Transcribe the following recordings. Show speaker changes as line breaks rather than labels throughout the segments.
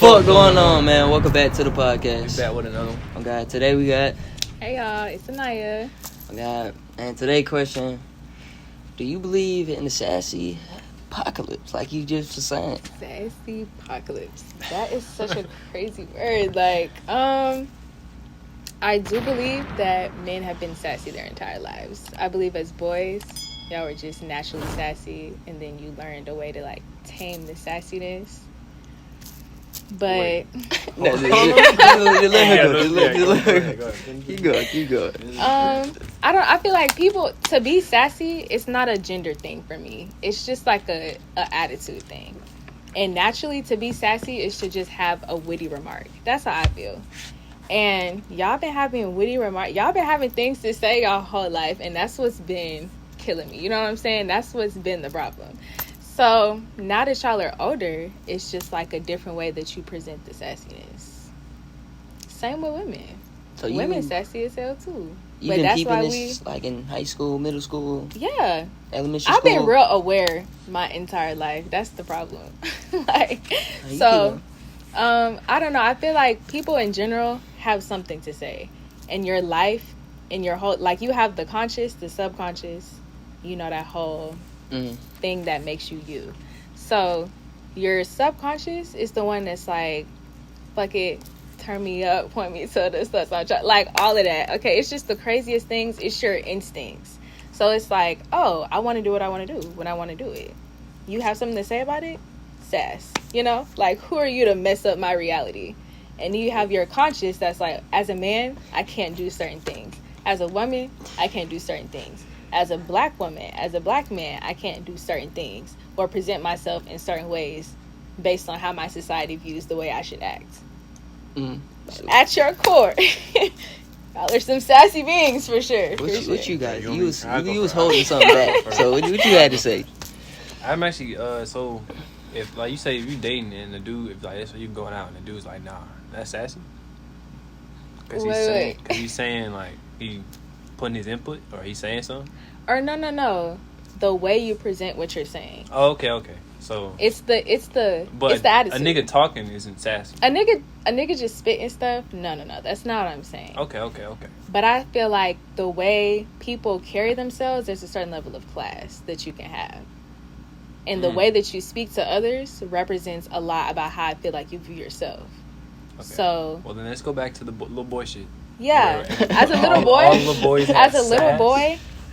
fuck going on, man? Welcome back to the podcast.
We back with another one.
Okay, today we got.
Hey y'all, it's Anaya.
And today's question: do you believe in the sassy apocalypse, like you just was saying?
Sassy apocalypse. That is such a crazy word. Like, I do believe that men have been sassy their entire lives. I believe as boys, y'all were just naturally sassy, and then you learned a way to like tame the sassiness. But
Keep going.
I feel like people, to be sassy, it's not a gender thing for me. It's just like a attitude thing. And naturally, to be sassy is to just have a witty remark. That's how I feel. And y'all been having witty remarks. Y'all been having things to say y'all whole life, and that's what's been killing me. You know what I'm saying? That's what's been the problem. So now that y'all are older, it's just like a different way that you present the sassiness. Same with women.
So
women sassy as hell too.
You
but
been
that's
peeping
why
this like in high school, middle school?
Yeah.
Elementary school?
I've been real aware my entire life. That's the problem. I don't know. I feel like people in general have something to say. In your life, in your whole, like you have the conscious, the subconscious, you know, that whole thing that makes you. So your subconscious is the one that's like, fuck it, turn me up, point me to the stuff, like all of that. Okay, it's just the craziest things. It's your instincts. So it's like, oh, I want to do what I want to do when I want to do it. You have something to say about it? Sass. You know, like, who are you to mess up my reality? And you have your conscious that's like, as a man, I can't do certain things. As a woman, I can't do certain things. As a black woman, as a black man, I can't do certain things or present myself in certain ways based on how my society views the way I should act. At your core, y'all are some sassy beings for sure.
What you got? You was holding something back. So what you had to say?
I'm actually so if like you say if you dating and the dude if like that's what you going out and the dude's like nah, that's sassy. Because he's saying like he putting his input or he's saying something. Or
no. The way you present what you're saying.
Oh, okay. So
it's the attitude.
A nigga talking isn't sassy.
A nigga just spitting stuff. No. That's not what I'm saying.
Okay.
But I feel like the way people carry themselves, there's a certain level of class that you can have. And the way that you speak to others represents a lot about how I feel like you view yourself. Okay. So
well, then let's go back to the little boy shit.
Yeah, as a little boy,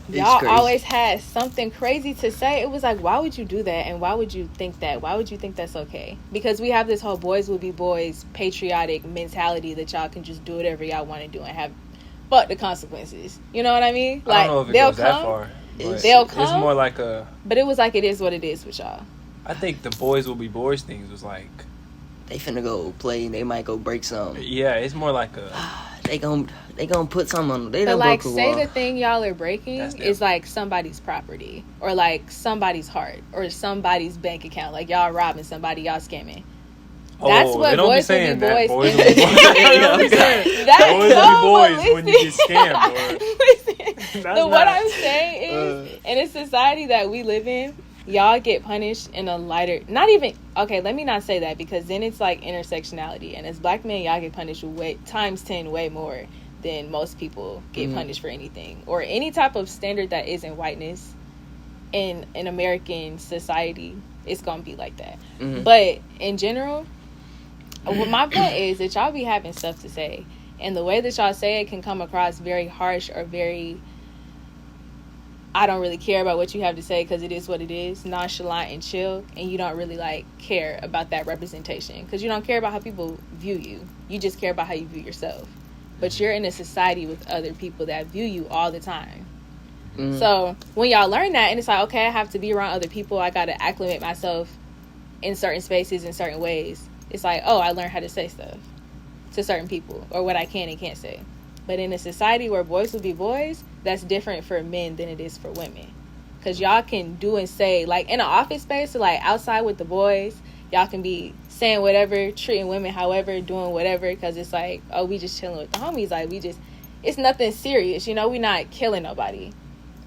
y'all always had something crazy to say. It was like, why would you do that? And why would you think that? Why would you think that's okay? Because we have this whole boys will be boys patriotic mentality that y'all can just do whatever y'all want to do and have fuck the consequences. You know what I mean? Like,
I don't know if it goes that far.
They'll come.
It's more like a...
But it was like it is what it is with y'all.
I think the boys will be boys things was like...
They finna go play and they might go break something.
Yeah, it's more like a...
They gonna put something on them. They
but
don't
like,
broke
say
wall.
the thing y'all are breaking is like somebody's property or like somebody's heart or somebody's bank account. Like y'all robbing somebody, y'all scamming. That's what boys will be boys.
Boys will be boys when you get scammed.
What I'm saying is, in a society that we live in, y'all get punished in a lighter, not even, okay, let me not say that because then it's like intersectionality. And as black men, y'all get punished times 10 way more than most people get punished for anything. Or any type of standard that isn't whiteness in American society, it's going to be like that. But in general, what my point is that y'all be having stuff to say. And the way that y'all say it can come across very harsh or very... I don't really care about what you have to say because it is what it is, nonchalant and chill, and you don't really like care about that representation because you don't care about how people view you. You just care about how you view yourself. But you're in a society with other people that view you all the time. So when y'all learn that and it's like, okay, I have to be around other people, I got to acclimate myself in certain spaces in certain ways. It's like, oh, I learned how to say stuff to certain people or what I can and can't say. But in a society where boys will be boys, that's different for men than it is for women. Because y'all can do and say, like, in an office space, or like outside with the boys, y'all can be saying whatever, treating women however, doing whatever. Because it's like, oh, we just chilling with the homies. Like, it's nothing serious. You know, we not killing nobody.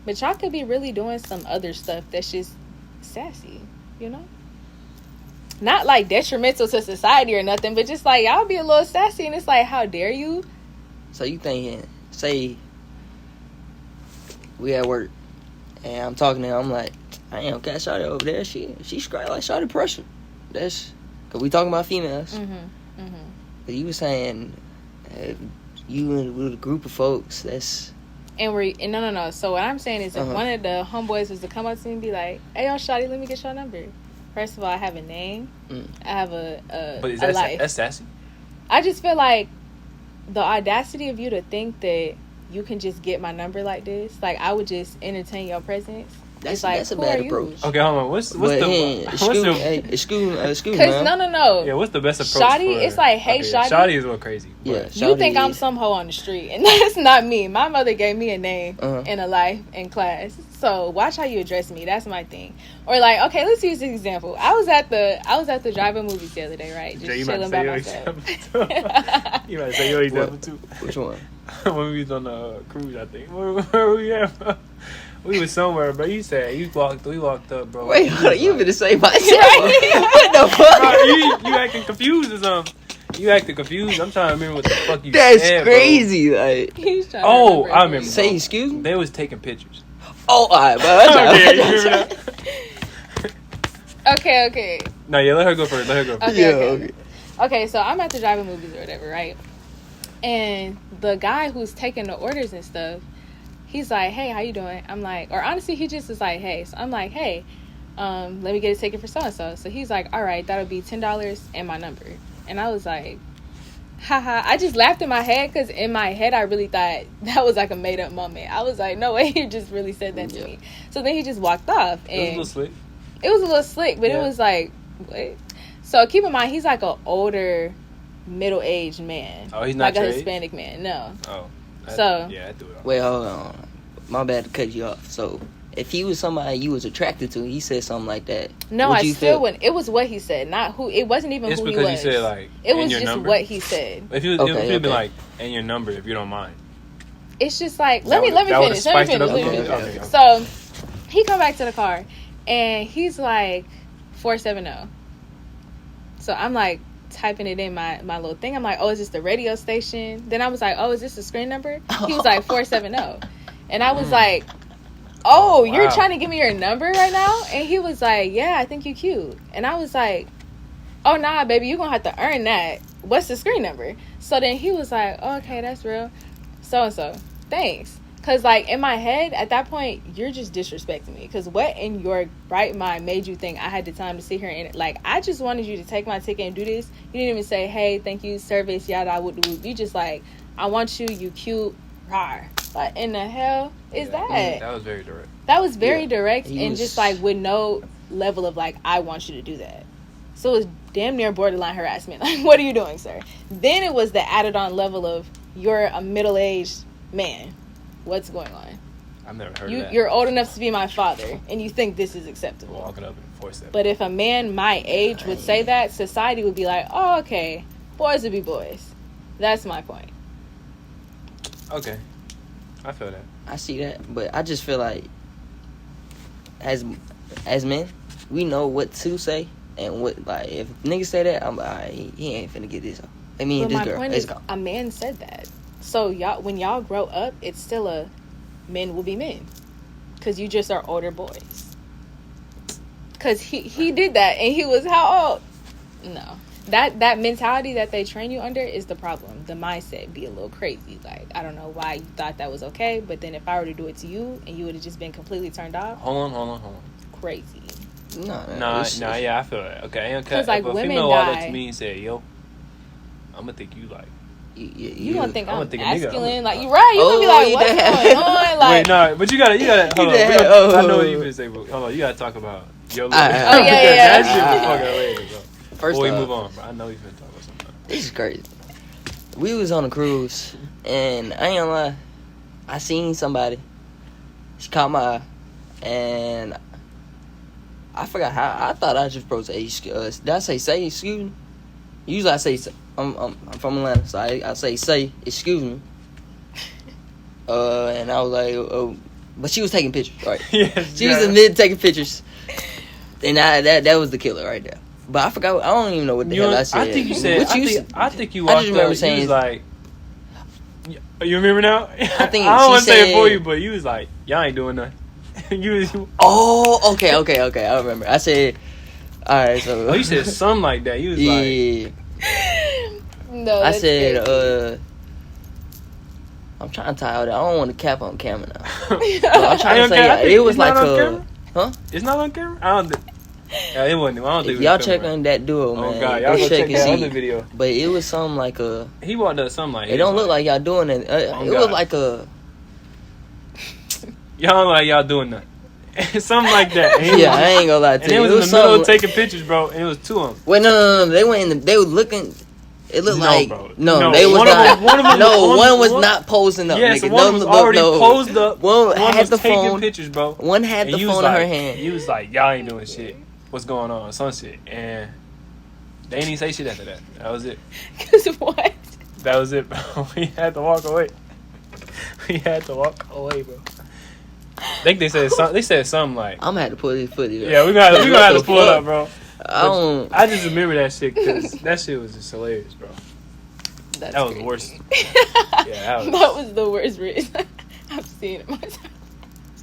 But y'all could be really doing some other stuff that's just sassy, you know? not like detrimental to society or nothing, but just like y'all be a little sassy, and it's like, how dare you?
So you thinking, say we at work and I'm talking to her, I'm like, I ain't got shawty over there. She straight like shawty pressure. That's because we talking about females. But you were saying you with a group of folks. That's
and no. So what I'm saying is, if one of the homeboys was to come up to me and be like, "Hey, yo, shawty, let me get your number." First of all, I have a name. I have a
But is
a
that
life.
that's sassy?
I just feel like the audacity of you to think that you can just get my number like this. Like, I would just entertain your presence.
that's
like,
a
who
bad
are you?
approach.
Okay, hold on. What's the
excuse me,
Because
man.
no.
yeah? What's the best approach?
Shawty, it's like, hey,
okay,
shawty.
Shawty is a little crazy.
Yeah,
But
You think
shawty
I'm
is-
some hoe on the street, and that's not me. My mother gave me a name and a life in class. So watch how you address me. That's my thing. Or like, okay, let's use this example. I was at the drive-in movies the other day, right? Just
Jay, you
chilling by myself.
You might say your example too.
Which one?
When we was on the cruise, I think. Where were we at, bro? We was somewhere, bro. You said we walked up, bro.
Wait, hold on, you
like,
been to say myself?
Right?
What the fuck?
bro, you acting confused or something. You acting confused. I'm trying to remember what the fuck you
That's
said,
crazy. Like,
He's trying to
Oh,
remember
I
it.
remember.
say excuse me.
They was taking pictures.
Oh, alright, bro.
Okay, you remember that?
Okay.
No, yeah, let her go first.
Okay. Okay, so I'm at the drive-in movies or whatever, right? And the guy who's taking the orders and stuff, he's like, "Hey, how you doing?" I'm like, or honestly, he just is like, "Hey." So I'm like, "Hey, let me get a ticket for so-and-so." So he's like, "All right, that'll be $10 and my number." And I was like, haha. I just laughed in my head because in my head, I really thought that was like a made-up moment. I was like, no way, he just really said that to me. So then he just walked off. And
It was a little slick.
It was a little slick, but
Yeah.
it was like, what? So keep in mind, he's like an older, middle-aged man.
Oh, he's not
like
your
a
age?
Hispanic man. No.
Oh.
So-
Yeah, I threw it off.
Wait, hold on. My bad to cut you off. So, if he was somebody you was attracted to, he said something like that.
No,
would
I
you
still
feel?
wouldn't. It was what he said, not who. It wasn't even
It's
who he
because
was.
you said, like,
it
and
was
your
just
number?
what he said.
If you
Okay,
if you'd been
okay.
like, and your number, if you don't mind.
It's just like, let me
that would've
finish. Let me
spiced it
finish.
up a
Let me
little
finish.
bit.
So he come back to the car, and he's like 470. So I'm like typing it in my little thing. I'm like, oh, is this the radio station? Then I was like, oh, is this the screen number? He was like 470, and I was like, oh, you're
wow.
trying to give me your number right now? And he was like, yeah, I think you cute. And I was like, oh, nah, baby, you're gonna have to earn that. What's the screen number? So then he was like, oh, okay, that's real. So thanks. Because, like, in my head, at that point, you're just disrespecting me. Because what in your right mind made you think I had the time to sit here and, like, I just wanted you to take my ticket and do this. You didn't even say, hey, thank you, service, yada, would. You just, like, I want you cute, rar. What in the hell is that?
That was very direct.
That was very direct
He
and
was-
just, like, with no level of, like, I want you to do that. So it was damn near borderline harassment. Like, what are you doing, sir? Then it was the added on level of, you're a middle-aged man. What's going on?
I've never heard of that.
You're old enough to be my father, and you think this is acceptable.
Walking up and force that.
But if a man my age would say that, society would be like, oh, okay, boys would be boys. That's my point.
Okay. I feel that.
I see that, but I just feel like as men, we know what to say and what, like, if niggas say that, I'm like, alright, he ain't finna get this. I mean,
But
this
my
girl,
point
let's
is,
go.
a man said that. So y'all, when y'all grow up, it's still a men will be men, because you just are older boys. Because he did that, and he was how old? No, that mentality that they train you under is the problem. The mindset be a little crazy. Like, I don't know why you thought that was okay, but then if I were to do it to you and you would have just been completely turned off,
Hold on.
crazy.
Nah, yeah, I feel that. Okay,
'Cause, like,
if a
women
female walked up
die.
to me and said, yo, I'm gonna think you like.
You gonna think
I'm
I'm
gonna think a nigga.
masculine? Like, you right? You gonna be
Oh,
like,
you
what's
that-
going on? Like,
Wait, no, but you gotta, hold on.
that-
We gonna-
oh.
I know what you gonna say, but hold on, you gotta talk about your look.
Oh,
yeah,
Because
yeah.
that shit was fucking hilarious, bro.
First
Before we
off,
move on, bro, I know you finna talk about something.
this is crazy. We was on a cruise, and I ain't gonna lie, I seen somebody. She caught my eye, and I forgot how. I thought I just supposed to did I say excuse me? Usually I say I'm from Atlanta, so I say excuse me. And I was like, oh, but she was taking pictures, right?
Yes,
She was in mid taking pictures, and that was the killer right there. But I forgot. I don't even know what the hell I said.
I think you said. I think you walked
I just remember
up,
saying
you was like. You remember now?
I think
I don't want to say it for
said-
you, but you was like, y'all ain't doing nothing. you
Oh, okay. I remember. I said, all right. So
you said something like that. You was like,
No,
I
that's
said,
crazy.
I'm trying to tie all that. I don't want to cap on camera now.
no,
I'm trying to say it was like a, huh?
It's not on camera. I don't. Yeah, it wasn't. I don't think
If
it
y'all
was
check
camera.
on that duo, man.
Oh God, y'all go check
and
that
see.
other video.
But it was something like a.
He walked up something like.
It don't look like y'all doing it.
Oh,
It
God.
was like a.
Y'all like y'all doing nothing. Something like that. And
Yeah, I ain't gonna lie to
And
you.
they was
It
in the middle of
something-
taking pictures, bro. And it was two of them.
Wait, no. They went in. They was looking. It looked
No,
like
bro.
no,
No,
they was
one of
not.
them- one of them-
no, one was
one-
not posing up.
Yes,
nigga.
one
No,
was
no,
already
no.
posed up.
One had
was
the
taking
phone.
pictures, bro.
One had
And
the
you was
phone in her
like-
hand.
You was like, y'all ain't doing shit. What's going on? Some shit. And they didn't even say shit after that. That was it.
Cause what?
That was it, bro. We had to walk away. We had to walk away, bro. I think they said something. They said something like,
I'm gonna have to pull this footage up.
"Yeah, we gonna have to pull it up, bro."
I don't.
I just remember that shit because that shit was just hilarious, bro.
That's
That was
crazy.
the worst. Yeah, that was
the worst written I've seen it myself.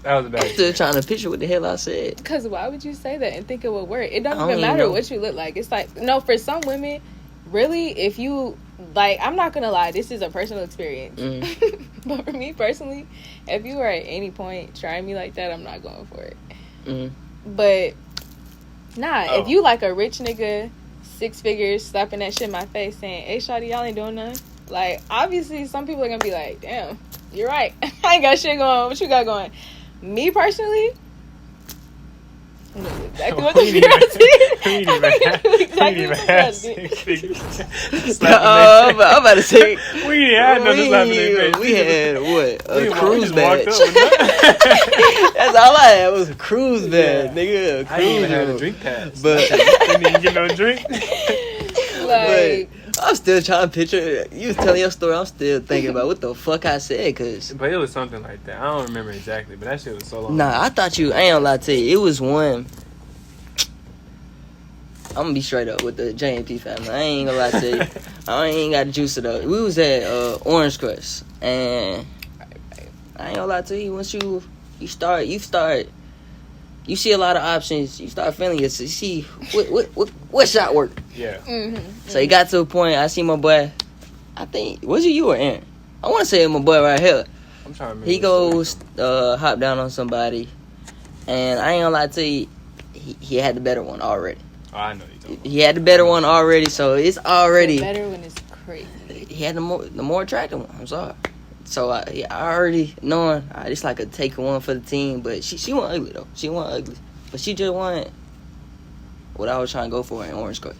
that was a bad.
I'm still trying to picture what the hell I said.
Because why would you say that and think it would work? It
I
don't
don't
even
even
matter
know.
what you look like. It's like, no, for some women, really, if you, like, I'm not going to lie, this is a personal experience. But for me personally, if you were at any point trying me like that, I'm not going for it. But, if you like a rich nigga, 6 figures, slapping that shit in my face saying, hey, shawty, y'all ain't doing nothing. Like, obviously, some people are going to be like, damn, you're right. I ain't got shit going. What you got going? Me personally, I know exactly what the
We didn't even have
exactly
6 figures.
I'm about to say.
We didn't have nothing slapping their face.
We had what?
We
A cruise
just walked
badge.
up with nothing.
That's all I had was a cruise badge, nigga. A
I didn't even have a
cruise
drink pass.
But-
Didn't even get no drink.
Like,
I'm still trying to picture. You was telling your story. I'm still thinking about what the fuck I said. Cause
But it was something like that. I don't remember exactly, but that shit was so long.
nah, I thought you. I ain't gonna lie to you. It was one. I'm gonna be straight up with the JMP family. I ain't gonna lie to you. I ain't got the juice it up. We was at Orange Crush, and I ain't gonna lie to you. Once you start, you see a lot of options. You start feeling it. So you see what shot work.
Yeah.
So it got to a point. I see my boy. I think was it you or Aaron? I want to say my boy right here.
I'm trying to remember.
He
the story,
goes hop down on somebody, and I ain't gonna lie to you. He had the better one already.
though. Oh, I know you talking about.
He had the better one already, so it's already.
the better one is crazy.
He had the more attractive one. I'm sorry. So I already knowing it's like a take one for the team, but she wasn't ugly though. She wasn't ugly, but she just wanted what I was trying to go for in Orange Crush.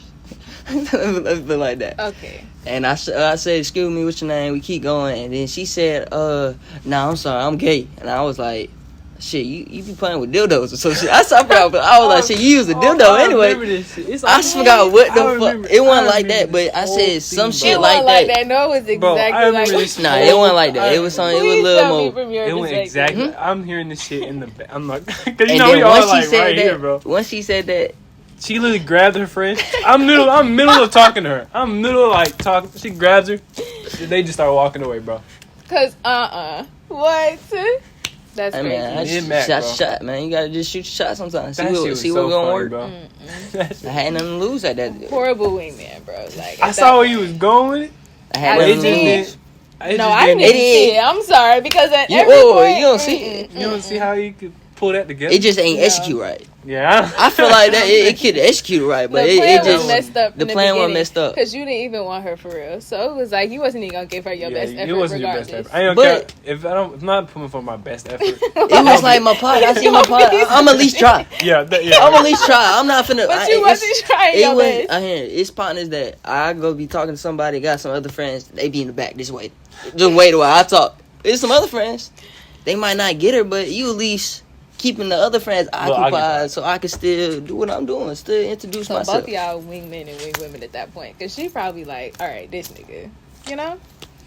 Let's put it like that.
Okay.
And I said, excuse me, what's your name? We keep going, and then she said, nah, I'm sorry, I'm gay. And I was like, shit, you be playing with dildos or some shit. I forgot, but I was like, shit, you use a dildo anyway. I just forgot what the fuck. It wasn't like that, but I said some shit
It
like
wasn't
that.
No, it was exactly
Bro, I remember
like
this
Nah, it wasn't like that. It was something. It was a
Please
little
tell me
more.
from your
It went
perspective.
exactly. I'm hearing this shit in the back. I'm like, because you
And
know
then
we all
once she
like
said
right
that,
here, bro.
once she said that,
She literally grabbed her friend. I'm middle of talking to her. I'm middle of like talking. She grabs her. They just start walking away, bro.
Cause what? That's
I
crazy.
mean, I
It mad, bro.
shot, man. You gotta just shoot your shot sometimes.
That shit was
See
so
what's gonna
funny,
work.
bro. That shit-
I had nothing to lose at that.
Horrible wingman, bro. Like
I
at
saw
that
where you
point.
was going with it.
I had
I
It
nothing
just
to
did.
lose.
didn't.
No, I didn't
It
even see
did.
it. I'm sorry because at
You-
every
oh,
point,
you don't see it.
You don't see how you could pull that together.
It just ain't
No.
execute right.
Yeah.
I feel like that it could execute right, but
the
it
plan
just
was messed up.
the plan was messed up.
because you didn't even want her for real. So it was like you wasn't even gonna give her your best effort.
It wasn't
regardless.
your best effort. I ain't
But-
gonna if I'm not putting for my best effort.
It was like my pot. I see my pot. I'm at least try.
yeah.
I'm at least try. I'm not finna.
But you wasn't trying your best.
I hear it's partners that I go be talking to somebody. Got some other friends. They be in the back. Just wait while I talk. There's some other friends. They might not get her, but you at least keeping the other friends occupied, so I can still do what I'm doing. Still introduce
So
myself.
both of y'all wingmen and wingwomen at that point, because she probably like, all right, this nigga, you know?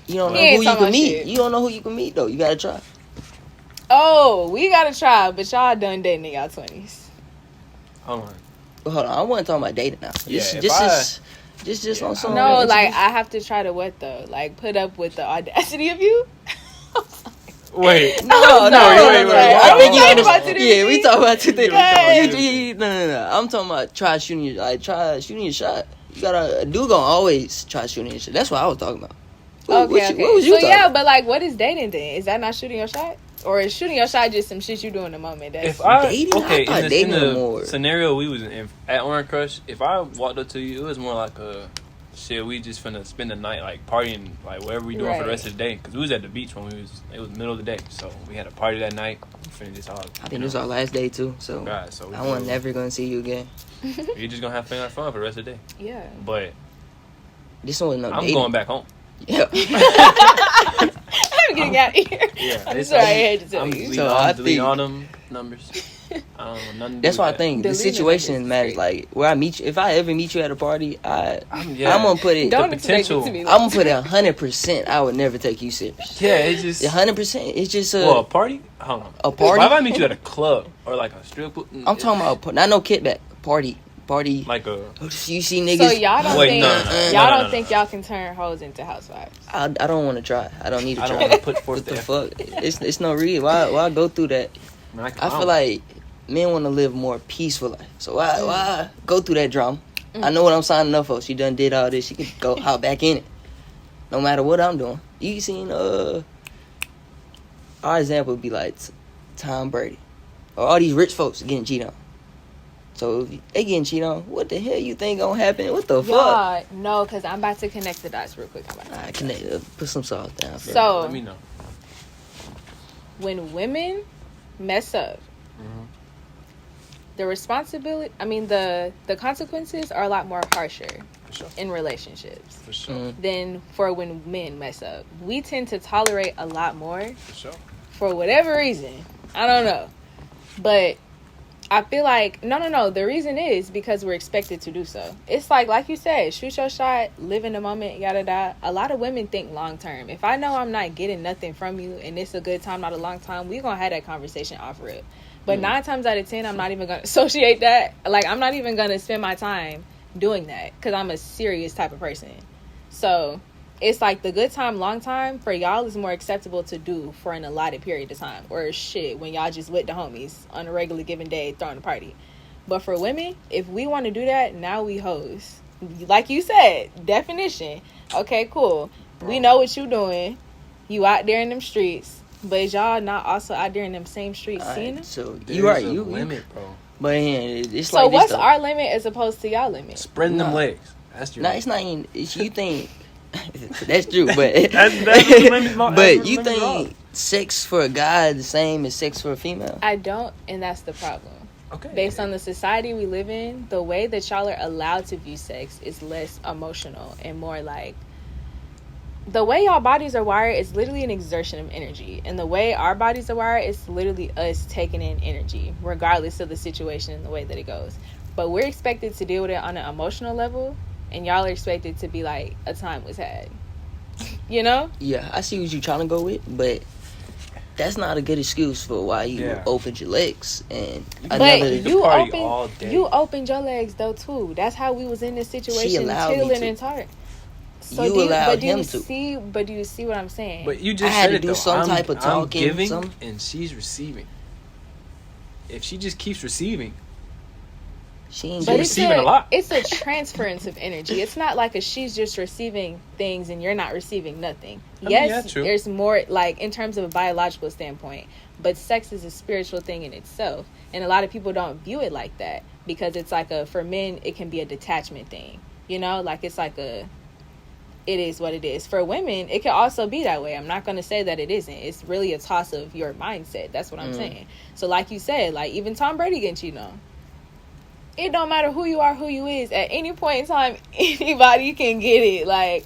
You don't know
He ain't
who you
talking
can
about
meet.
shit.
You don't know who you can meet though. You gotta try.
Oh, we gotta try, but y'all done dating in y'all 20s.
Hold on.
hold on, I wasn't talking about dating now.
Yeah,
Just on some.
No, like I have to try to what though? Like put up with the audacity of you?
Wait.
No.
Wait.
I think you
talking
understand.
about two different
Yeah, we talking about two things.
Guys.
No. I'm talking about try shooting your shot. You gotta, a dude gonna always try shooting your shot. That's what I was talking about. What was you
so
talking
yeah,
about?
but like, what is dating then? Is that not shooting your shot, or is shooting your shot just some shit you do in the moment? That's
Dating?
Okay,
I
in
dating
the
more.
scenario we was in at Orange Crush, if I walked up to you, it was more like a shit. We just finna spend the night like partying, like whatever we doing for the rest of the day. Cause we was at the beach when it was middle of the day, so we had a party that night. We finished this all.
I think this is our last day too, so
God, so
I wasn't never gonna see you again.
You're just gonna have fun for the rest of the day.
Yeah.
But
This one was no
I'm
dating.
going back home.
Yeah.
I'm getting out of here.
Yeah,
I'm sorry, I hate to tell
I'm
you.
deleting all them numbers. I don't want nothing to
That's
do
why I
with
think the
Deleting
situation
numbers is
matters.
great.
Like where I meet you, if I ever meet you at a party, I'm
Yeah.
gonna put it.
Don't
the
expect it to
potential.
be.
I'm gonna put it 100%. I would never take you serious.
that. Yeah, it's just
100%. It's just
a party. Hold on.
a party.
Why if I meet you at a club or like a strip club?
I'm talking about not no kickback party.
Like a.
You see niggas.
So y'all don't
Wait,
think
no.
y'all don't think y'all can turn hoes into housewives?
I don't want to try. I don't need to
I
try.
don't want to put forth
What the
effort.
fuck? It's no reason. Why go through that?
Man,
I feel like men want to live a more peaceful life. So why go through that drama? I know what I'm signing up for. She done did all this. She can go hop back in it. No matter what I'm doing. You seen our example would be like Tom Brady. Or all these rich folks getting cheated on. So if they getting cheated on, what the hell you think gonna happen? What the fuck?
Y'all, no, because I'm about to connect the dots real quick.
I connect. Put some salt down. Bro.
So
let me know.
when women mess up, the responsibility, the consequences are a lot more harsher
For sure.
in relationships
For sure.
than for when men mess up. We tend to tolerate a lot more
For sure.
for whatever reason. I don't know. But I feel like, no. The reason is because we're expected to do so. It's like you said, shoot your shot, live in the moment, yada yada. A lot of women think long term. If I know I'm not getting nothing from you and it's a good time, not a long time, we're going to have that conversation off rip. But 9 times out of 10, I'm not even going to associate that. Like, I'm not even going to spend my time doing that because I'm a serious type of person. So it's like the good time, long time for y'all is more acceptable to do for an allotted period of time. Or shit, when y'all just with the homies on a regular given day throwing a party. But for women, if we want to do that, now we hoes. Like you said, definition. Okay, cool. We know what you doing. You out there in them streets. But is y'all not also out there in them same streets seeing them?
So
There's
you right.
a
You
limit, bro.
But yeah, it's
So
like
what's
this, though.
our limit as opposed to y'all limit?
Spreading them
Nah.
legs. That's your.
No, it's not even. You think that's true, but
That's the limit,
but you
limit
think sex for a guy is the same as sex for a female?
I don't, and that's the problem.
Okay.
Based on the society we live in, the way that y'all are allowed to view sex is less emotional and more like the way y'all bodies are wired is literally an exertion of energy, and the way our bodies are wired is literally us taking in energy regardless of the situation and the way that it goes. But we're expected to deal with it on an emotional level, and y'all are expected to be like a time was had, you know?
Yeah, I see what you're trying to go with, but that's not a good excuse for why you opened your legs and
But
another.
you party all day.
you opened your legs though too. That's how we was in this situation
allowed me
chilling
to.
and tired. So
You allowed him to.
Do you see what I'm saying?
But you just
I had
said
to
it,
do
though.
some type of
I'm
talking,
giving
some-
and she's receiving. If she just keeps receiving,
She ain't
But
good.
receiving a lot.
It's a transference of energy. It's not like she's just receiving things and you're not receiving nothing.
I mean,
Yes,
yeah, true.
there's more like in terms of a biological standpoint, but sex is a spiritual thing in itself, and a lot of people don't view it like that because it's like for men it can be a detachment thing. You know, like it's like it is what it is. For women, it can also be that way. I'm not going to say that it isn't. It's really a toss of your mindset. That's what I'm saying. So like you said, like even Tom Brady getting cheated on. It don't matter who you are, who you is. At any point in time, anybody can get it. Like,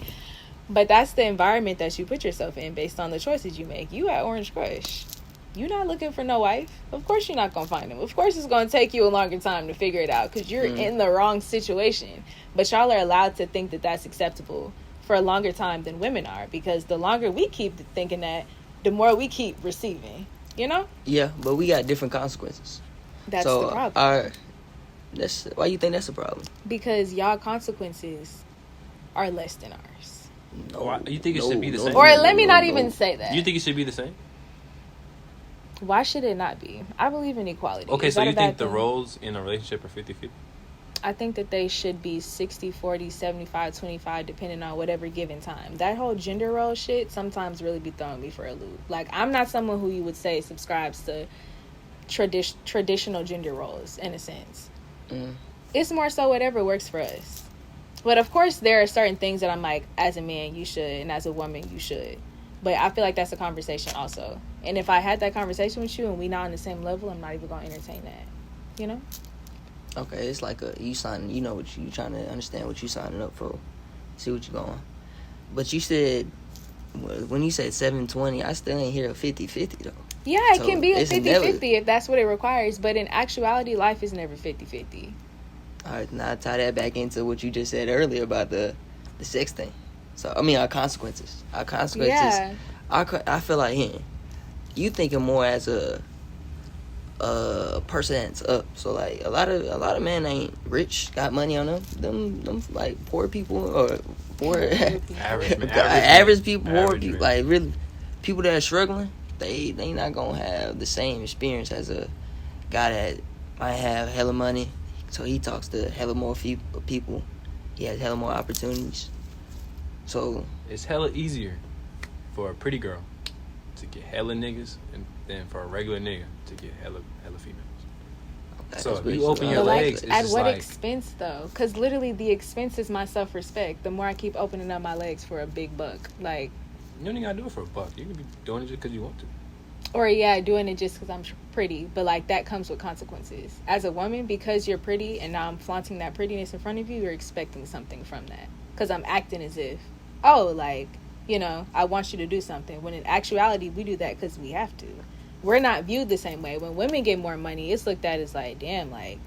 but that's the environment that you put yourself in based on the choices you make. You at Orange Crush. You're not looking for no wife. Of course you're not going to find him. Of course it's going to take you a longer time to figure it out because you're in the wrong situation. But y'all are allowed to think that that's acceptable for a longer time than women are, because the longer we keep thinking that, the more we keep receiving, you know?
Yeah, but we got different consequences.
That's
so
the problem.
Why you think that's a problem?
Because y'all consequences are less than ours.
No, you think it should be the same?
Or let me not even say that.
You think it should be the same?
Why should it not be? I believe in equality.
Okay, so you think the roles in a relationship are 50-50?
I think that they should be 60-40, 75-25, depending on whatever given time. That whole gender role shit sometimes really be throwing me for a loop. Like, I'm not someone who you would say subscribes to traditional gender roles, in a sense. It's more so whatever works for us. But, of course, there are certain things that I'm like, as a man, you should, and as a woman, you should. But I feel like that's a conversation also. And if I had that conversation with you and we not on the same level, I'm not even going to entertain that. You know?
Okay, it's like you signing. You know what you trying to understand what you signing up for. See what you going. But you said when you said 7-20, I still ain't hear a 50-50 though.
Yeah, it can be a 50-50 if that's what it requires. But in actuality, life is never 50-50.
All right, now tie that back into what you just said earlier about the sex thing. So I mean, our consequences.
Yeah.
I feel like you thinking more as a person that's up. So like a lot of men ain't rich, got money on them like poor people or poor average people, poor people, like really people that are struggling. They not gonna have the same experience as a guy that might have hella money. So he talks to hella more people. He has hella more opportunities. So
it's hella easier for a pretty girl to get hella niggas than for a regular nigga to get hella females. Okay, so if you open your legs,
at what expense though? Because literally the expense is my self-respect. The more I keep opening up my legs for a big buck, like
you don't even gotta do it for a buck. You can be doing it just because you want to.
Or doing it just because I'm pretty, but like that comes with consequences. As a woman, because you're pretty and now I'm flaunting that prettiness in front of you, you're expecting something from that. Because I'm acting as if, I want you to do something. When in actuality, we do that because we have to. We're not viewed the same way. When women get more money, it's looked at as like, damn, like,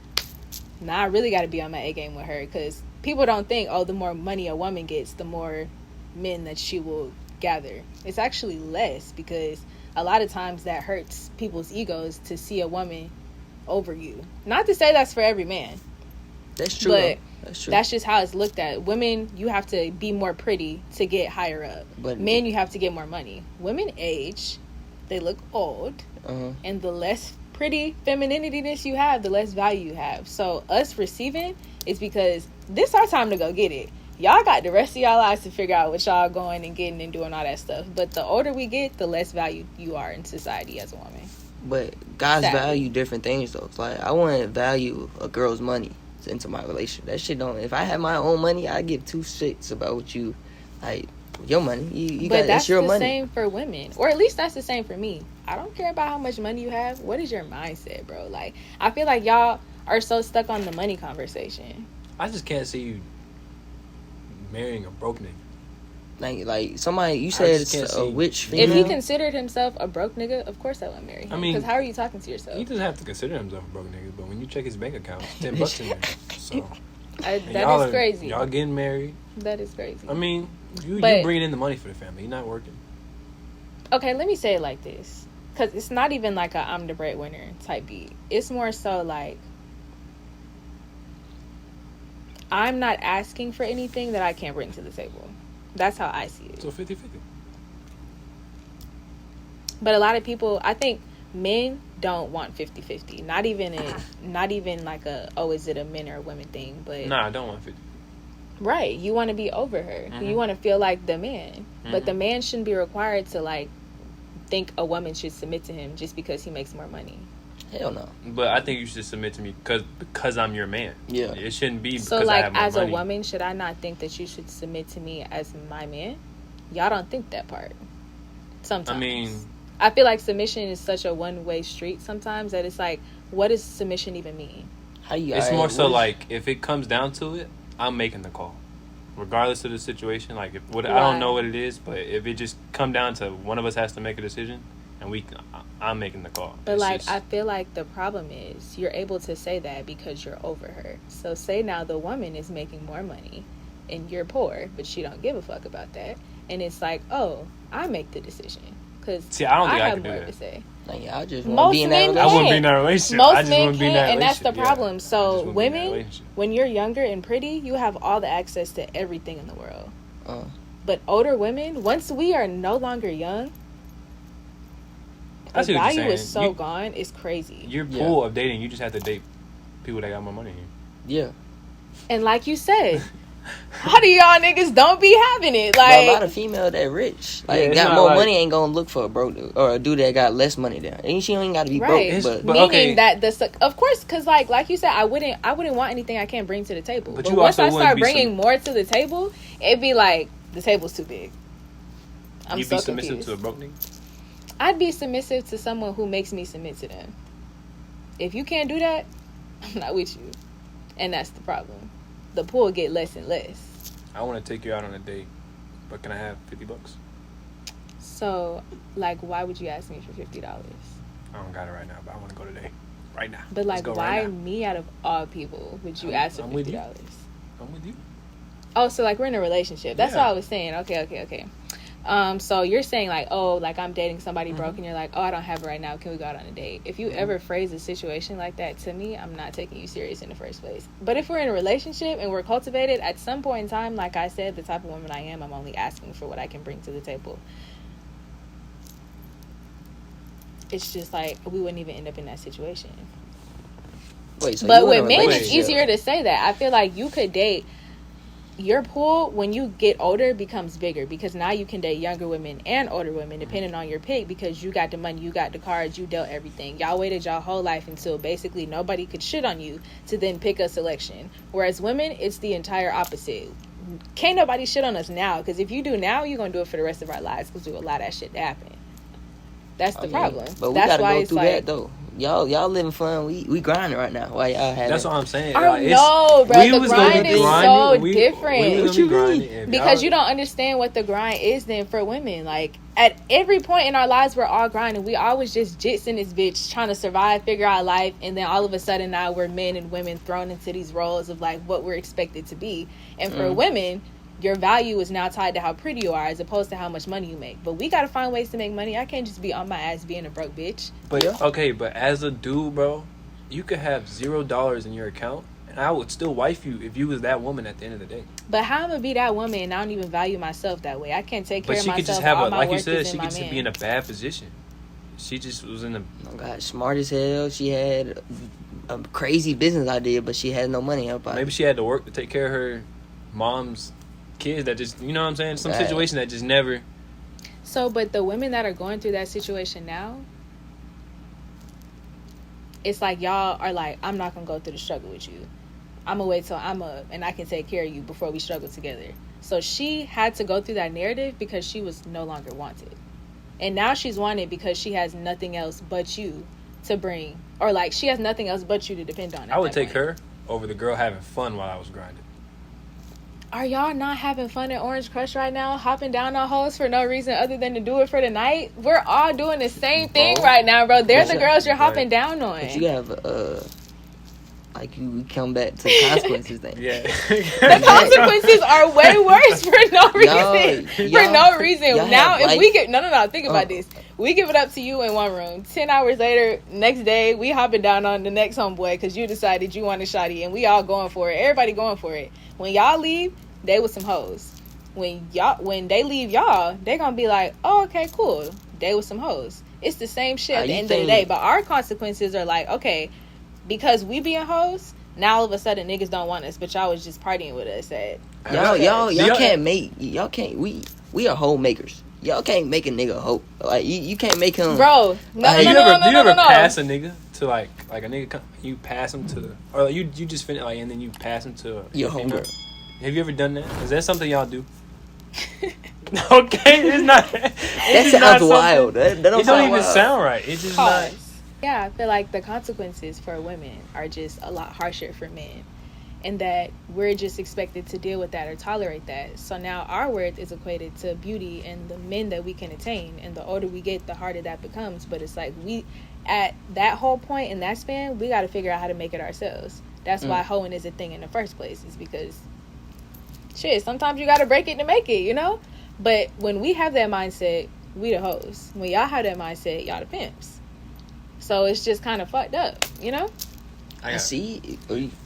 I really got to be on my A game with her. Because people don't think, the more money a woman gets, the more men that she will gather. It's actually less because a lot of times that hurts people's egos to see a woman over you. Not to say that's for every man.
That's true.
But
that's true.
That's just how it's looked at. Women, you have to be more pretty to get higher up. But men, you have to get more money. Women age, they look old, and the less pretty femininity-ness you have, the less value you have. So us receiving is because this our time to go get it. Y'all got the rest of y'all lives to figure out what y'all going and getting and doing all that stuff. But the older we get, the less value you are in society as a woman.
But guys value different things though. It's like I want to value a girl's money into my relationship. That shit don't. If I had my own money, I give two shits about what you like. Your money, you
but
got. That's your money.
But that's the same for women, or at least that's the same for me. I don't care about how much money you have. What is your mindset, bro? Like I feel like y'all are so stuck on the money conversation.
I just can't see you marrying a broke nigga.
Like somebody, you said it's a rich female.
If he considered himself a broke nigga, of course I would marry him. Because how are you talking to yourself?
He doesn't have to consider himself a broke nigga, but when you check his bank account, it's $10 in there. So
that is crazy.
Y'all getting married.
That is crazy.
I mean, you bringing in the money for the family. You're not working.
Okay, let me say it like this. Because it's not even like a I'm the breadwinner type beat. It's more so like I'm not asking for anything that I can't bring to the table. That's how I see it.
So 50-50.
But a lot of people, I think men don't want 50-50. Not even like is it a men or a women thing, but
I don't want 50.
Right. You want to be over her. Mm-hmm. You want to feel like the man. Mm-hmm. But the man shouldn't be required to like think a woman should submit to him just because he makes more money.
Hell no.
But I think you should submit to me because I'm your man. Yeah. It shouldn't be because
so, like,
I have more
as
money.
a woman, should I not think that you should submit to me as my man? Y'all don't think that part. Sometimes.
I mean,
I feel like submission is such a one-way street sometimes that it's like, what does submission even mean?
It's more so like, if it comes down to it, I'm making the call. Regardless of the situation. Like, I don't know what it is, but if it just come down to one of us has to make a decision, and I'm making the call.
But I feel like the problem is you're able to say that because you're over her. So say now the woman is making more money and you're poor, but she don't give a fuck about that. And it's like, I make the decision. Because
See, I don't think I
have
could do
more
that.
to say.
Like, I just
Most
want to be in that
men
relationship.
I wouldn't be in that relationship.
Most
I just
men
wouldn't be in that
can't, and that's the
relationship.
problem.
I just
So
wouldn't be in that
women,
relationship.
when you're younger and pretty, you have all the access to everything in the world.
But
older women, once we are no longer young, the value is so gone. It's crazy.
Your pool of dating, you just have to date people that got more money than you.
Yeah.
And like you said, how do y'all niggas don't be having it? Like,
but a lot of females that rich, like, got more money, ain't gonna look for a broke dude or a dude that got less money there. And she ain't got to be broke, but
meaning that of course, because like you said, I wouldn't want anything I can't bring to the table. But once I start bringing more to the table, it'd be like the table's too big.
You'd be submissive to a broke nigga?
I'd be submissive to someone who makes me submit to them. If you can't do that, I'm not with you, and that's the problem. The pool get less and less.
I want to take you out on a date, but can I have $50?
So, like, why would you ask me for $50?
I don't got it right now, but I want to go today, right now.
But like, why me out of all people would you ask for $50?
I'm with you.
Oh, so like we're in a relationship. That's all I was saying. Okay. So you're saying like, oh, like I'm dating somebody broke, and you're like, oh, I don't have it right now. Can we go out on a date? If you ever phrase a situation like that to me, I'm not taking you serious in the first place. But if we're in a relationship and we're cultivated, at some point in time, like I said, the type of woman I am, I'm only asking for what I can bring to the table. It's just like we wouldn't even end up in that situation.
Wait, so
but with men, it's easier to say that. I feel like you could date. Your pool, when you get older, becomes bigger because now you can date younger women and older women depending on your pick, because you got the money, you got the cards, you dealt everything. Y'all waited y'all whole life until basically nobody could shit on you to then pick a selection. Whereas women, it's the entire opposite. Can't nobody shit on us now, because if you do now, you're going to do it for the rest of our lives because we will allow that shit to happen. That's the problem.
But we got to go through that though. Y'all living fun. We grinding right now. Why y'all having?
That's what I'm saying.
No, bro. The grind is so different.
What you mean?
Because you don't understand what the grind is then for women. Like, at every point in our lives, we're all grinding. We always just jits in this bitch trying to survive, figure out life, and then all of a sudden now we're men and women thrown into these roles of like what we're expected to be. And for women, your value is now tied to how pretty you are as opposed to how much money you make. But we got to find ways to make money. I can't just be on my ass being a broke bitch.
But but as a dude, bro, you could have $0 in your account and I would still wife you if you was that woman at the end of the day.
But how I'm going to be that woman and I don't even value myself that way? I can't take care of myself.
But she could just have like you said, she could be in a bad position. She just was in a...
Oh God, smart as hell. She had a crazy business idea, but she had no money in her pocket.
Maybe she had to work to take care of her mom's kids that just, you know what I'm saying? Some situation that just never...
So, but the women that are going through that situation now, it's like y'all are like, I'm not going to go through the struggle with you. I'm going to wait till and I can take care of you before we struggle together. So she had to go through that narrative because she was no longer wanted. And now she's wanted because she has nothing else but you to bring. Or like, she has nothing else but you to depend on.
I would take her over the girl having fun while I was grinding.
Are y'all not having fun at Orange Crush right now? Hopping down on hoes for no reason other than to do it for the night? We're all doing the same thing right now, bro. They're the girls you're hopping down on.
But you have, like, you come back to the consequences thing.
Yeah.
The consequences are way worse for no reason. For no reason. Now, if we get... No, think about this. We give it up to you in one room. 10 hours later, next day, we hopping down on the next homeboy because you decided you want a shawty, and we all going for it. Everybody going for it. When y'all leave, they with some hoes. When they leave y'all, they gonna be like, oh, okay, cool. They with some hoes. It's the same shit at the end of the day. But our consequences are like, okay, because we being hoes, now all of a sudden niggas don't want us, but y'all was just partying with us. Y'all can't.
We are hoe makers. Y'all can't make a nigga a hoe. Like you can't make him.
Bro,
do you ever pass a nigga to like a nigga? You pass him to the, or like you just finish like, and then you pass him to
your homegirl.
Have you ever done that? Is that something y'all do? Okay, it's not.
That sounds wild. That
don't even sound right. It's just not.
Yeah, I feel like the consequences for women are just a lot harsher for men. And that we're just expected to deal with that or tolerate that. So now our worth is equated to beauty and the men that we can attain. And the older we get, the harder that becomes. But it's like at that whole point in that span, we got to figure out how to make it ourselves. That's why hoeing is a thing in the first place. Is because, shit, sometimes you got to break it to make it, you know? But when we have that mindset, we the hoes. When y'all have that mindset, y'all the pimps. So it's just kind of fucked up, you know?
I see.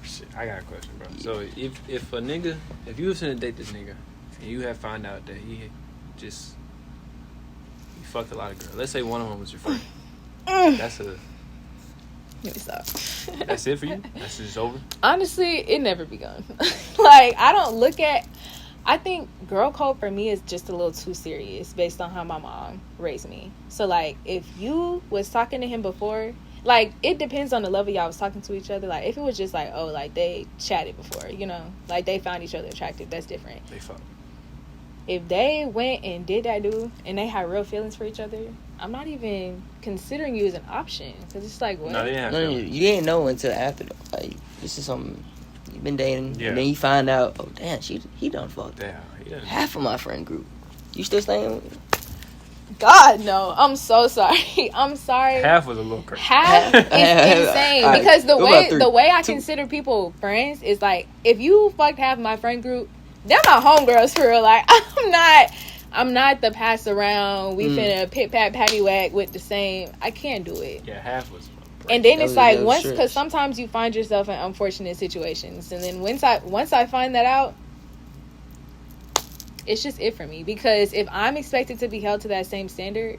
Shit, I got a question, bro. So if a nigga, if you was gonna date this nigga, and you had found out that he fucked a lot of girls. Let's say one of them was your friend. That's a.
Let me stop.
That's it for you? That's just over?
Honestly, it never begun. Like, I think girl code for me is just a little too serious based on how my mom raised me. So, like, if you was talking to him before, like, it depends on the level y'all was talking to each other. Like, if it was just like, oh, like, they chatted before, you know, like, they found each other attractive, that's different.
They fucked.
If they went and did that dude and they had real feelings for each other, I'm not even considering you as an option. Because it's like, what?
No, they didn't have feelings.
You didn't know until after, though. Like, this is something you've been dating, and then you find out, oh, damn, he done fucked half of my friend group. You still staying with me?
God, no. I'm so sorry. I'm sorry.
Half was a little crazy.
Half is insane.
Right,
because the way I consider people friends is like, if you fucked half of my friend group, they're my homegirls for real. Like, I'm not the pass around. We finna pit pat patty whack with the same. I can't do it.
Yeah, half was.
And then it's like because sometimes you find yourself in unfortunate situations, and then once I find that out, it's just it for me. Because if I'm expected to be held to that same standard,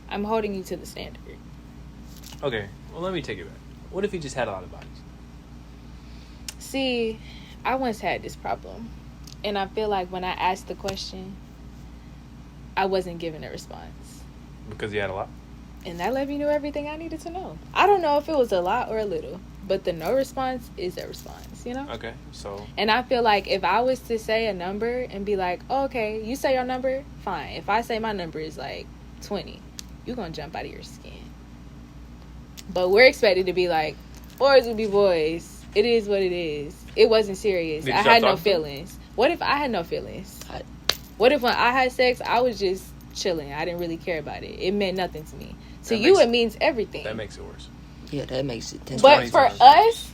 I'm holding you to the standard.
Okay, well, let me take it back. What if he just had a lot of bodies?
See, I once had this problem. And I feel like when I asked the question, I wasn't given a response.
Because he had a lot?
And that let me know everything I needed to know. I don't know if it was a lot or a little. But the no response is a response, you know?
Okay, so...
And I feel like if I was to say a number and be like, oh, okay, you say your number, fine. If I say my number is like 20, you're going to jump out of your skin. But we're expected to be like, boys will be boys. It is what it is. It wasn't serious. I had no feelings. What if I had no feelings? What if when I had sex, I was just chilling? I didn't really care about it. It meant nothing to me. To you, it means everything.
That makes it worse.
Yeah, that makes it 10
But for us,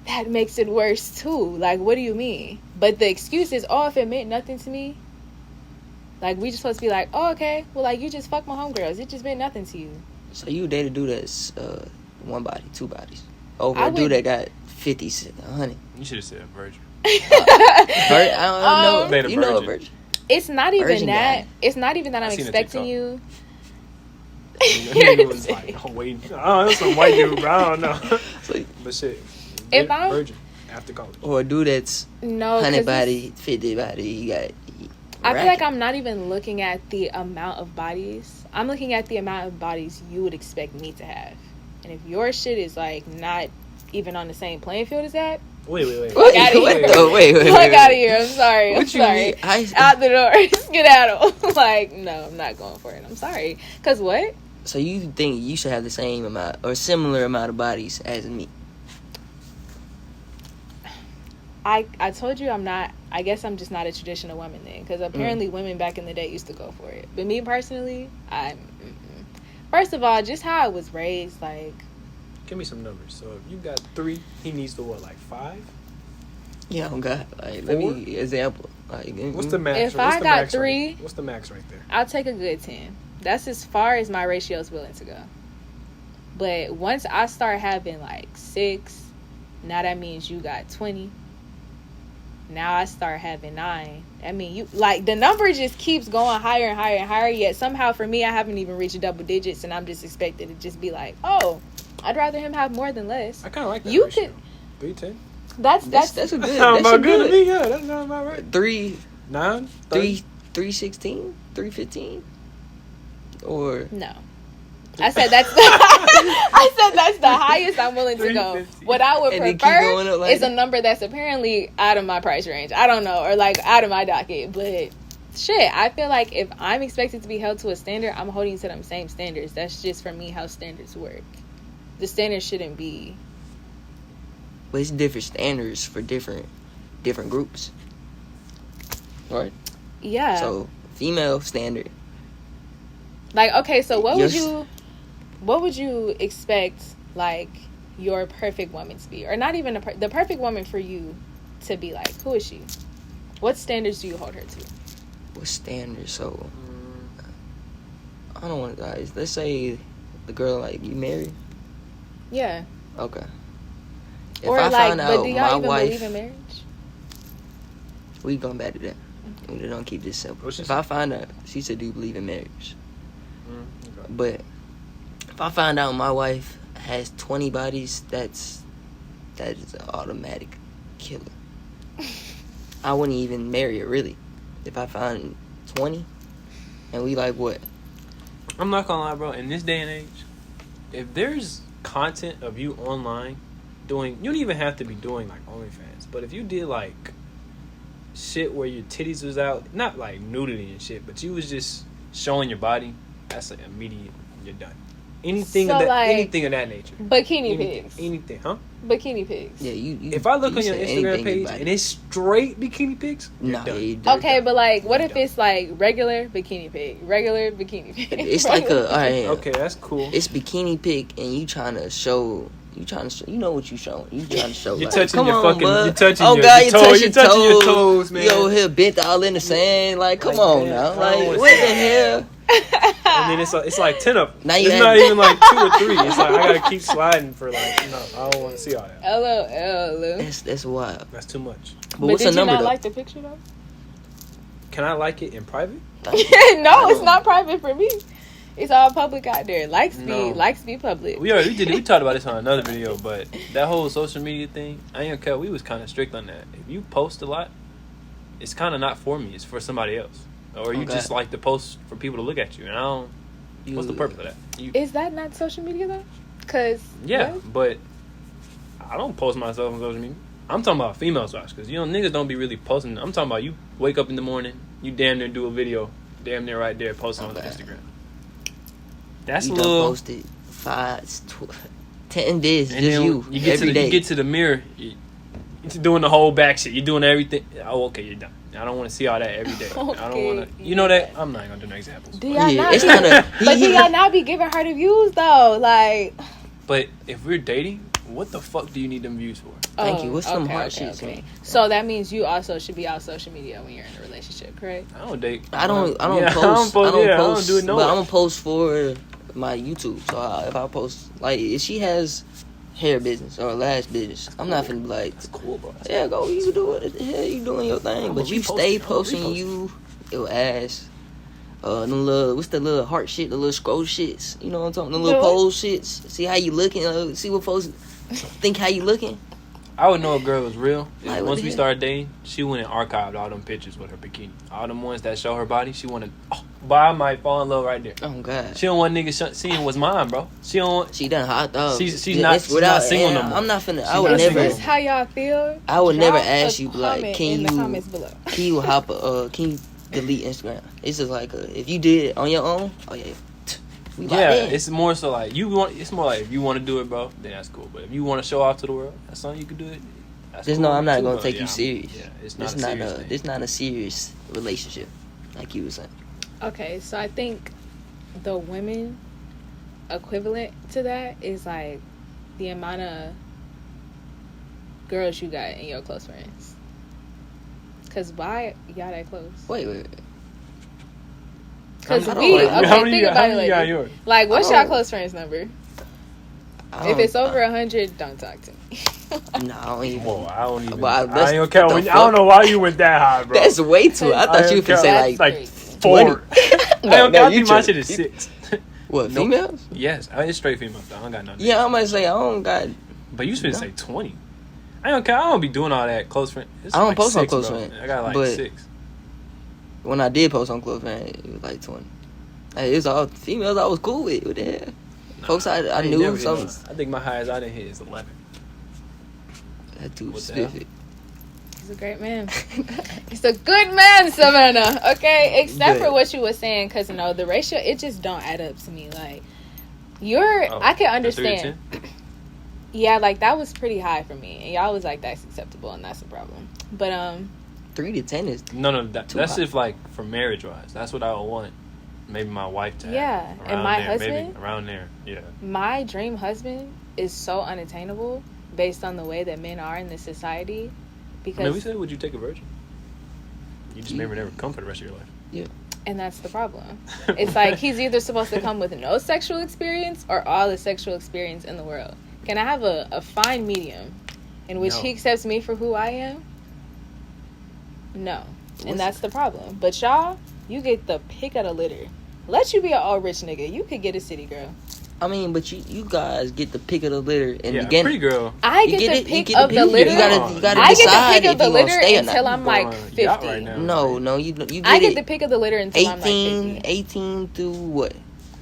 that makes it worse too. Like, what do you mean? But the excuse is, oh, if it meant nothing to me, like, we just supposed to be like, oh, okay, well, like, you just fucked my homegirls. It just meant nothing to you.
So you date a dude that's one body, two bodies. Over a dude that got 50, 100.
You should have said virgin.
I don't know. You know a virgin.
It's not even that. It's not even that I'm expecting you.
Nigga was like, oh, wait. Oh, that's some white dude, bro. I don't know. But shit.
If I'm
virgin after college.
Or a dude that's 100 body, 50 body.
I feel like I'm not even looking at the amount of bodies. I'm looking at the amount of bodies you would expect me to have. And if your shit is like not even on the same playing field as that,
Wait.
Fuck out of here. Fuck out of here. I'm sorry. Out the door. Skedaddle. Like, no, I'm not going for it. I'm sorry. Because what?
So you think you should have the same amount or similar amount of bodies as me?
I told you I'm not. I guess I'm just not a traditional woman then. Because apparently women back in the day used to go for it. But me personally, first of all, just how I was raised, like...
Give me some numbers. So if you got 3, he needs to what, like 5?
Yeah, oh God. Like, let me example. Like,
what's the max?
If I got 3,
what's the max right there?
I'll take a good 10. That's as far as my ratio is willing to go. But once I start having like 6, now that means you got 20. Now I start having 9. I mean, you like the number just keeps going higher and higher and higher. Yet somehow for me, I haven't even reached double digits, and I'm just expected to just be like, oh, I'd rather him have more than less.
I kind of like that.
You
ratio.
could
3-10.
That's a good.
That's about good to me. Yeah, that sounds about right.
3,
9,
316, 315, or
no. I said that's the highest I'm willing to go. What I would prefer is a number that's apparently out of my price range. I don't know, or like out of my docket. But shit, I feel like if I'm expected to be held to a standard, I'm holding to them same standards. That's just for me how standards work. The standards shouldn't be.
But it's different standards for different groups, right?
Yeah.
So female standard.
Like, okay, so what would you expect, like, your perfect woman to be? Or not even the perfect woman for you to be like. Who is she? What standards do you hold her to?
What standards? So I don't want to die. Let's say the girl, like, you married.
Yeah.
Okay. If
Or
I
like,
find
but
out
do
my
y'all even
wife,
believe in marriage?
we going back to that. We don't keep this simple.
If
I find out, she said, do you believe in marriage?
Okay.
But if I find out my wife has 20 bodies, that is an automatic killer. I wouldn't even marry her, really. If I find 20, and we like what?
I'm not gonna lie, bro. In this day and age, if there's content of you online doing, you don't even have to be doing like OnlyFans, but if you did like shit where your titties was out, not like nudity and shit, but you was just showing your body, that's like immediate. You're done. Anything
So,
of that,
like,
anything of that nature.
Bikini pics.
Anything, huh?
Bikini pics.
Yeah, you.
If I look on your
said
Instagram
anything
page
about it.
and it's straight bikini pics,
Nah,
done.
you
Okay, but like, what if
Done.
it's like regular bikini pic? Regular bikini pic.
It's like a, all right,
Okay, that's cool.
it's bikini pic, and you trying to show, you know what you showing. You trying to show.
You're
like,
touching
come
your
on,
fucking,
bud.
you're touching
Oh
your,
God,
your
you
toes,
touching
you're touching your toes, man.
You over here bent all in the sand. Like, come
Like,
on
damn,
now.
I don't
Like,
wanna
what
see
the
that.
hell?
And then it's like 10 of them.
Now you
It's
had-
not even like 2 or 3. It's like I gotta keep sliding for like, I don't want to see all that.
LOL.
That's wild.
That's too much.
But what's
did
the number
you not
though?
like the picture though?
Can I like it in private?
No, it's not private for me. It's all public out there. Likes be public.
We talked about this on another video, but that whole social media thing, I ain't gonna care. We was kind of strict on that. If you post a lot, it's kind of not for me. It's for somebody else. Or you
Okay.
just like to post for people to look at you. And I don't. What's the purpose of that?
Is that not social media though? Cause
Yeah,
what?
but I don't post myself on social media. I'm talking about females watch, because niggas don't be really posting. I'm talking about you wake up in the morning, you damn near do a video, damn near right there posting on Instagram. That's
You
a
done
little.
posted 10 days,
And
just
then
you
get
every
to
day.
you get to the mirror, you're doing the whole back shit. You're doing everything. Oh, okay, you're done. I don't want to see all that every day. I don't
Okay,
want to. You know that? I'm not gonna do no examples.
Do y'all
Yeah,
not?
it's not a.
But do y'all not be giving her the views though? Like,
But if we're dating, what the fuck do you need them views for?
Thank you. What's some hard shit, man?
So that means you also should be off social media when you're in a relationship, correct?
I don't date.
I don't
Yeah,
post. I don't post.
do it no
but
way.
I'm gonna post for my YouTube. So if I post, like, if she has hair business or lash business, I'm not finna be like,
That's cool, bro.
yeah, go, you do it. The hell, you doing your thing.
I'ma
But you
repost
stay
it. I'ma
posting
repost
your ass. The little, what's the little heart shit, the little scroll shits, you know what I'm talking, the
The
little
what?
pose shits. See how you looking, see what folks think how you looking.
I would know a girl was real if
Like, what
once
the
we
hell?
started dating. She went and archived all them pictures with her bikini, all them ones that show her body. She wanted. Oh, but I might fall in love right there.
Oh God,
She don't want niggas seeing what's mine, bro. She don't want.
she done hot dog.
She's
Yeah,
not-
that's
she's not single no
and
more.
I'm not finna. I
She's
would
not
Is
never.
this how y'all feel?
I would never
Drop a
ask you, like,
comment
can
in the
you-
comments below.
Can you can you delete Instagram? It's just like if you did it on your own. Oh yeah, we locked
Yeah,
in.
it's more so like you want. It's more like if you want to do it, bro, then that's cool. But if you want to show off to the world, that's something you can do it. That's
Just
cool
know I'm not
too,
gonna
but
take
yeah,
you serious.
Yeah, it's
This
not a serious thing.
This not a serious relationship, like you were saying.
Okay, so I think the women equivalent to that is like the amount of girls you got in your close friends. Cause why y'all that close?
Wait.
Cause
I don't
we
like-
okay,
How many
think
you
about it
got
like
yours?
like what's
I
y'all
don't-
close friends number?
I
If
don't-
it's over 100, don't talk to me.
Nah, I don't even.
Whoa, I don't even.
But
I
that's-
ain't gonna
what
count.
the
I don't
fuck?
know why you went that high, bro.
That's way too. I thought you were
don't
gonna say
count.
like
like
20.
4. I
you
think my shit
tripping.
is 6.
What,
Nope.
females?
Yes, it's straight females. I don't got nothing.
Yeah, I might say I don't got.
But you should say 20. I don't care. I don't be doing all that close friend. It's
I don't
like
post on
6,
close
bro.
friend,
I got like
but-
6.
When I did post on Close Friend, it was like 20. Hey, it was all females I was cool with. What the hell? Folks I
ain't
knew
never hit
some.
none. I think my highest I didn't hit is 11.
That too
What the hell?
specific.
He's a great man. He's a good man, Savannah. Okay, except
Good.
for what you were saying, because the ratio it just don't add up to me. Like you're,
Oh,
I can
a 3 to
understand.
10?
Yeah, like that was pretty high for me, and y'all was like that's acceptable, and that's a problem. But
3 to 10 is.
No,
Too
that's
high.
if like for marriage wise. That's what I would want. Maybe my wife to have.
Yeah, and
Around
my
there,
husband?
maybe around there. Yeah.
my dream husband is so unattainable based on the way that men are in this society.
I
Because
mean, we said, would you take a virgin? You just never come for the rest of your life.
And that's the problem. It's like he's either supposed to come with no sexual experience or all the sexual experience in the world. Can I have a fine medium in which he accepts me for who I am? No. And that's the problem. But y'all, you get the pick of the litter. Let you be an all rich nigga. You could get a city girl.
I mean, but you guys get the pick of the litter in the
Yeah,
beginning.
pretty girl.
I get the pick of the litter.
You gotta
I
decide
get the pick of the
if you gonna
litter
stay or
until
not.
I'm like 50.
Right now.
No, you get
I get
it
the pick of the litter until I'm like 50.
18 through what?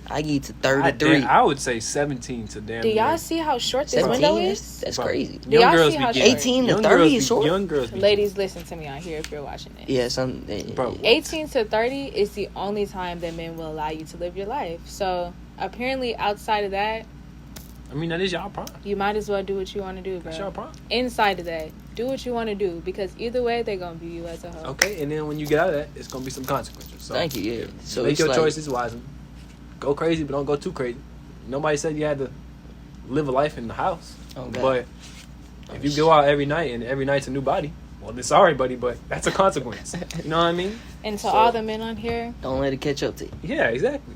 I get to 33.
I would say 17 to damn.
Do y'all see how short this
17?
window is?
That's crazy.
Do y'all see how short?
18 to 30 is short.
Young girls be
Ladies, listen to me out here if you're watching this.
Yeah,
Bro.
18 to 30 is the only time that men will allow you to live your life. So apparently outside of that,
I mean, that is y'all prime.
you might as well do what you want to do, bro.
That's y'all prime.
Inside of that, do what you want to do because either way, they're going to view you as a hoe.
Okay, and then when you get out of that, it's gonna be some consequences. So
Thank you, yeah. So
make
it's
your
like,
choices wisely. Go crazy, but don't go too crazy. Nobody said you had to live a life in the house.
Oh, God.
But if you go out every night and every night's a new body, well, then sorry, buddy, but that's a consequence. You know what I mean?
And to all the men on here,
Don't let it catch up to you.
Yeah, exactly.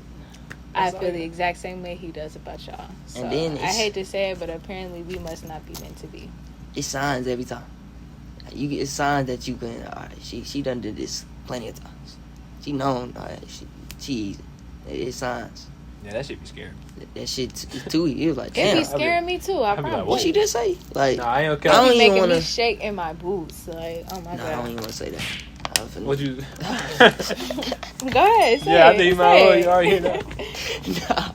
I feel the exact same way he does about y'all. So
And then
I hate to say it, but apparently we must not be meant to be.
It's signs every time. You get signs that you can. All right, she done did this plenty of times. She known. All right, she it's signs.
Yeah, that shit be scary.
That shit is too. You was like,
It
damn.
be scaring me too, I
I'd be like,
promise.
What she just say? Like,
Nah, I ain't okay.
I don't
It be
even
making
wanna.
me shake in my boots. Like, oh my
Nah, I don't
God.
even want to say that. I was finna-
What you?
Go ahead, say
Yeah, I
it,
think you
say
might
it.
you already hear that.
Nah,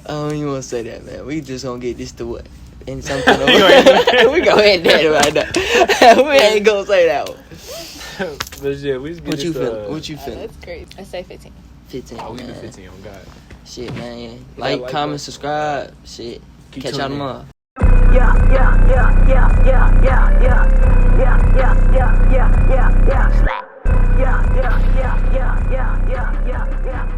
I don't even want to say that, man. We just gonna get this to what? And something.
You gonna end
We gonna end that right now. We ain't gonna say that one.
But yeah, we just get
What
this,
you feeling? What you
Oh,
feeling?
that's crazy. I say 15.
15.
Oh, we do
man.
15 on God.
Shit, man.
that
Like,
like
comment,
button.
subscribe. Shit.
Keep
Catch y'all
tuning in.
tomorrow.
Yeah, yeah, yeah, yeah, yeah, yeah, yeah, yeah, yeah, yeah, yeah, yeah, yeah, yeah, yeah, yeah.